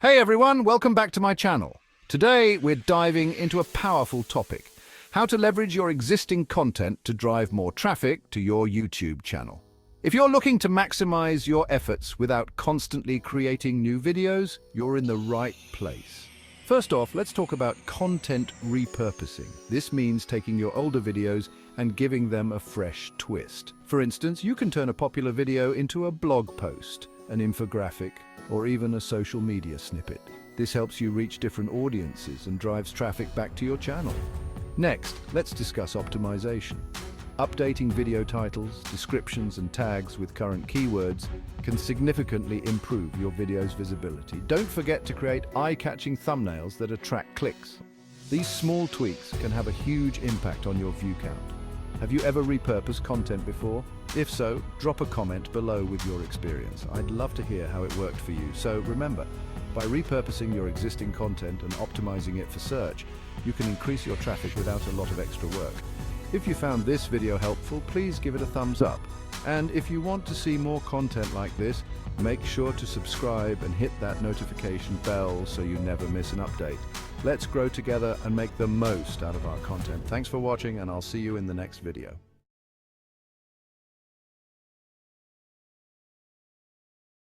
Hey everyone, welcome back to my channel. Today we're diving into a powerful topic: how to leverage your existing content to drive more traffic to your YouTube channel. If you're looking to maximize your efforts without constantly creating new videos, you're in the right place. First off, let's talk about content repurposing. This means taking your older videos and giving them a fresh twist. For instance, you can turn a popular video into a blog post, an infographic, or even a social media snippet. This helps you reach different audiences and drives traffic back to your channel. Next, let's discuss optimization. Updating video titles, descriptions, and tags with current keywords can significantly improve your video's visibility. Don't forget to create eye-catching thumbnails that attract clicks. These small tweaks can have a huge impact on your view count. Have you ever repurposed content before? If so, drop a comment below with your experience. I'd love to hear how it worked for you. So remember, by repurposing your existing content and optimizing it for search, you can increase your traffic without a lot of extra work. If you found this video helpful, please give it a thumbs up. And if you want to see more content like this, make sure to subscribe and hit that notification bell so you never miss an update. Let's grow together and make the most out of our content. Thanks for watching, and I'll see you in the next video.